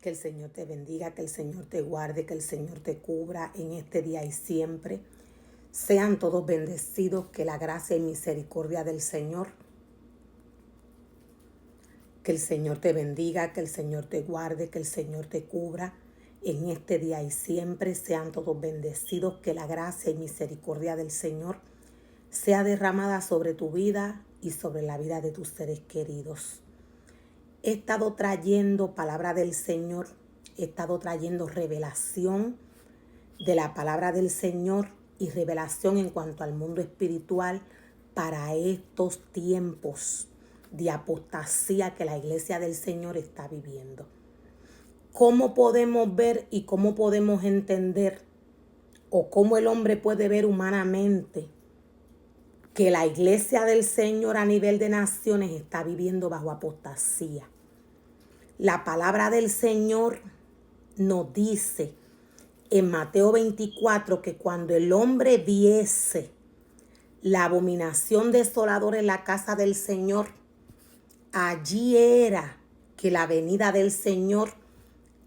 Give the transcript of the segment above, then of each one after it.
Que el Señor te bendiga, que el Señor te guarde, que el Señor te cubra en este día y siempre. Sean todos bendecidos, que la gracia y misericordia del Señor, que el Señor te bendiga, que el Señor te guarde, que el Señor te cubra en este día y siempre. Sean todos bendecidos, que la gracia y misericordia del Señor sea derramada sobre tu vida y sobre la vida de tus seres queridos. He estado trayendo palabra del Señor, he estado trayendo revelación de la palabra del Señor y revelación en cuanto al mundo espiritual para estos tiempos de apostasía que la iglesia del Señor está viviendo. ¿Cómo podemos ver y cómo podemos entender o cómo el hombre puede ver humanamente que la iglesia del Señor a nivel de naciones está viviendo bajo apostasía? La palabra del Señor nos dice en Mateo 24 que cuando el hombre viese la abominación desoladora en la casa del Señor, allí era que la venida del Señor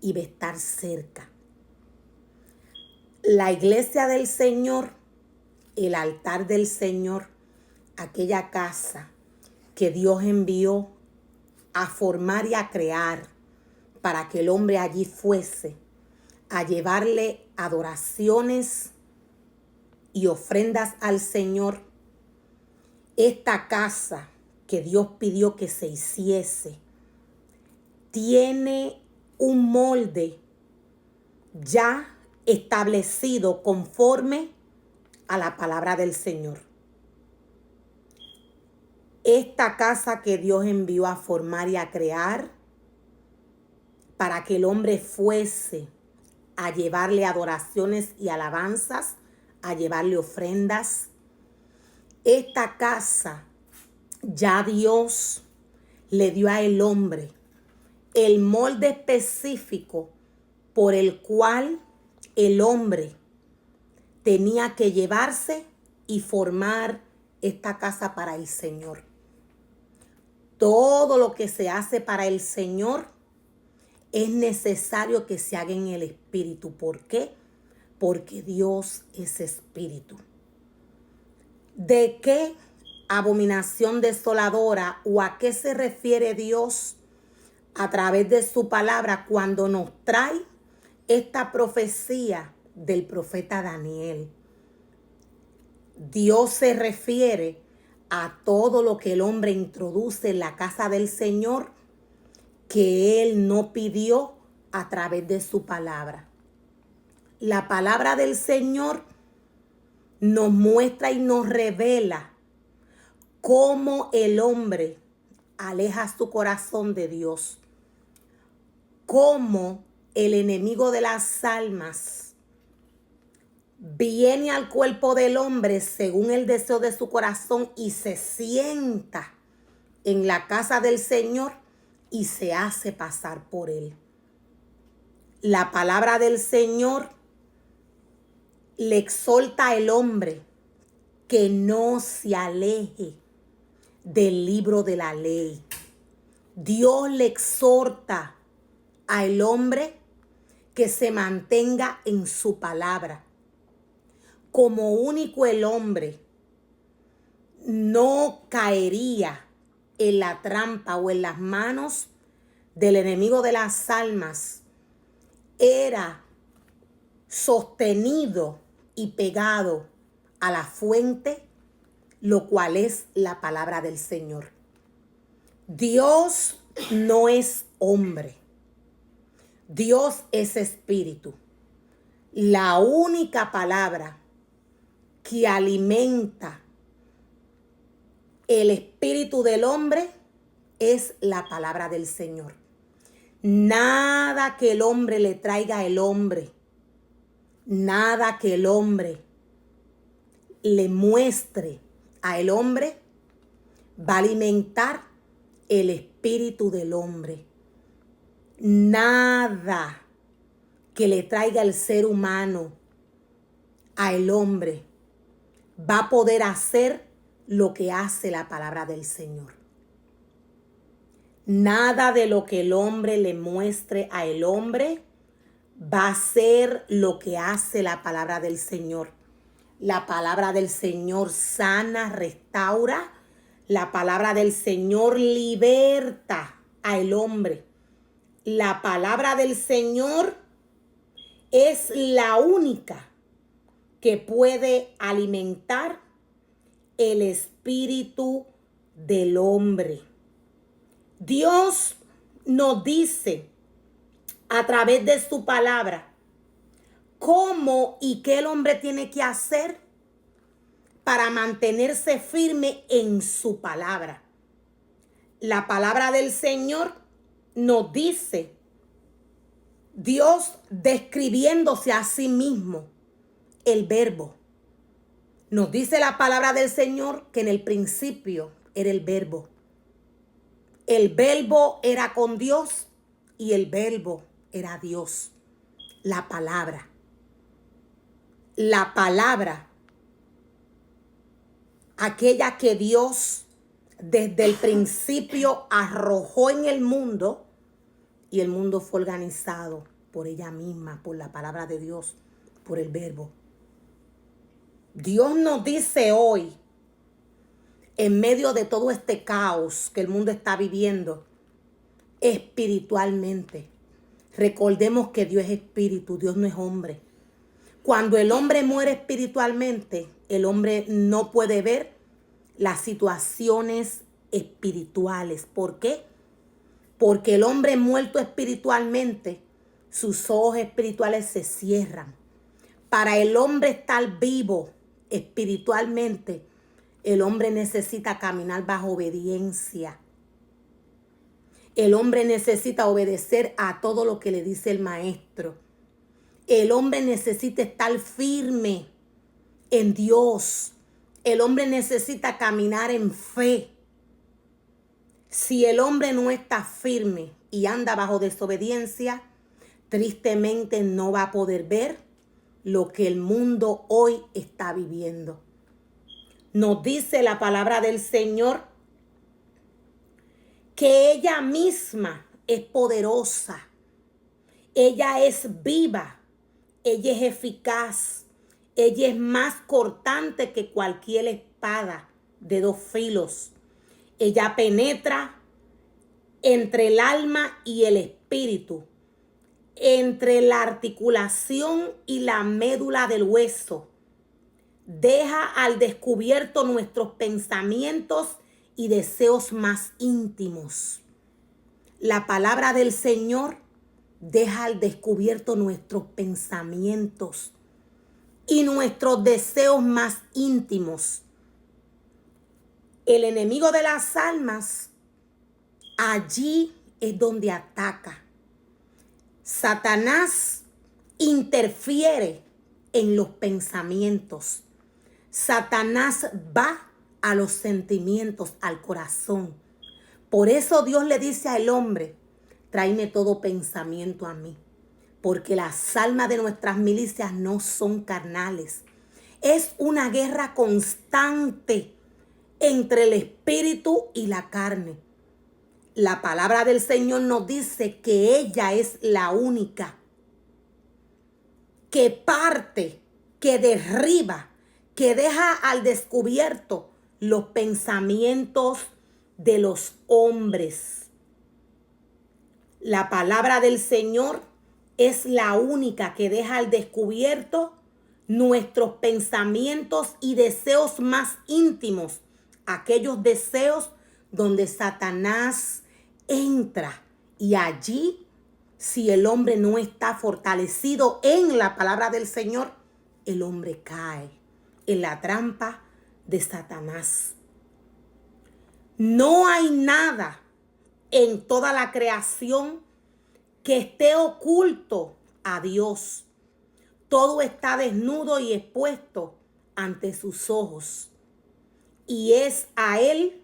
iba a estar cerca. La iglesia del Señor, el altar del Señor, aquella casa que Dios envió a formar y a crear para que el hombre allí fuese a llevarle adoraciones y ofrendas al Señor. Esta casa que Dios pidió que se hiciese tiene un molde ya establecido conforme a la palabra del Señor. Esta casa que Dios envió a formar y a crear para que el hombre fuese a llevarle adoraciones y alabanzas, a llevarle ofrendas. Esta casa ya Dios le dio al hombre el molde específico por el cual el hombre tenía que llevarse y formar esta casa para el Señor. Todo lo que se hace para el Señor es necesario que se haga en el Espíritu. ¿Por qué? Porque Dios es Espíritu. ¿De qué abominación desoladora o a qué se refiere Dios a través de su palabra cuando nos trae esta profecía del profeta Daniel? Dios se refiere a todo lo que el hombre introduce en la casa del Señor que Él no pidió a través de su palabra. La palabra del Señor nos muestra y nos revela cómo el hombre aleja su corazón de Dios, cómo el enemigo de las almas viene al cuerpo del hombre según el deseo de su corazón y se sienta en la casa del Señor y se hace pasar por él. La palabra del Señor le exhorta al hombre que no se aleje del libro de la ley. Dios le exhorta al hombre que se mantenga en su palabra. Como único el hombre no caería en la trampa o en las manos del enemigo de las almas, era sostenido y pegado a la fuente, lo cual es la palabra del Señor. Dios no es hombre. Dios es espíritu. La única palabra que alimenta el espíritu del hombre es la palabra del Señor. Nada que el hombre le traiga al hombre, nada que el hombre le muestre al hombre va a alimentar el espíritu del hombre. Nada que le traiga el ser humano al hombre va a poder hacer lo que hace la palabra del Señor. Nada de lo que el hombre le muestre a el hombre va a ser lo que hace la palabra del Señor. La palabra del Señor sana, restaura. La palabra del Señor liberta al hombre. La palabra del Señor es la única que puede alimentar el espíritu del hombre. Dios nos dice a través de su palabra cómo y qué el hombre tiene que hacer para mantenerse firme en su palabra. La palabra del Señor nos dice, Dios describiéndose a sí mismo, el verbo. Nos dice la palabra del Señor que en el principio era el verbo. El verbo era con Dios y el verbo era Dios. La palabra. La palabra. Aquella que Dios desde el principio arrojó en el mundo, y el mundo fue organizado por ella misma, por la palabra de Dios, por el verbo. Dios nos dice hoy, en medio de todo este caos que el mundo está viviendo, espiritualmente, recordemos que Dios es espíritu, Dios no es hombre. Cuando el hombre muere espiritualmente, el hombre no puede ver las situaciones espirituales. ¿Por qué? Porque el hombre muerto espiritualmente, sus ojos espirituales se cierran. Para el hombre estar vivo espiritualmente, el hombre necesita caminar bajo obediencia. El hombre necesita obedecer a todo lo que le dice el maestro. El hombre necesita estar firme en Dios. El hombre necesita caminar en fe. Si el hombre no está firme y anda bajo desobediencia, tristemente no va a poder ver lo que el mundo hoy está viviendo. Nos dice la palabra del Señor que ella misma es poderosa. Ella es viva. Ella es eficaz. Ella es más cortante que cualquier espada de 2 filos. Ella penetra entre el alma y el espíritu, entre la articulación y la médula del hueso. Deja al descubierto nuestros pensamientos y deseos más íntimos. La palabra del Señor deja al descubierto nuestros pensamientos y nuestros deseos más íntimos. El enemigo de las almas, allí es donde ataca. Satanás interfiere en los pensamientos. Satanás va a los sentimientos, al corazón. Por eso Dios le dice al hombre, tráeme todo pensamiento a mí, porque las almas de nuestras milicias no son carnales. Es una guerra constante entre el espíritu y la carne. La palabra del Señor nos dice que ella es la única que parte, que derriba, que deja al descubierto los pensamientos de los hombres. La palabra del Señor es la única que deja al descubierto nuestros pensamientos y deseos más íntimos, aquellos deseos donde Satanás entra, y allí, si el hombre no está fortalecido en la palabra del Señor, el hombre cae en la trampa de Satanás. No hay nada en toda la creación que esté oculto a Dios. Todo está desnudo y expuesto ante sus ojos, y es a Él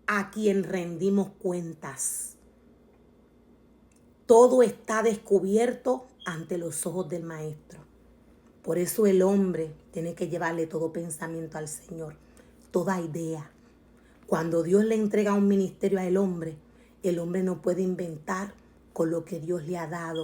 a quien rendimos cuentas. Todo está descubierto ante los ojos del Maestro. Por eso el hombre tiene que llevarle todo pensamiento al Señor, toda idea. Cuando Dios le entrega un ministerio al hombre, El hombre no puede inventar con lo que Dios le ha dado.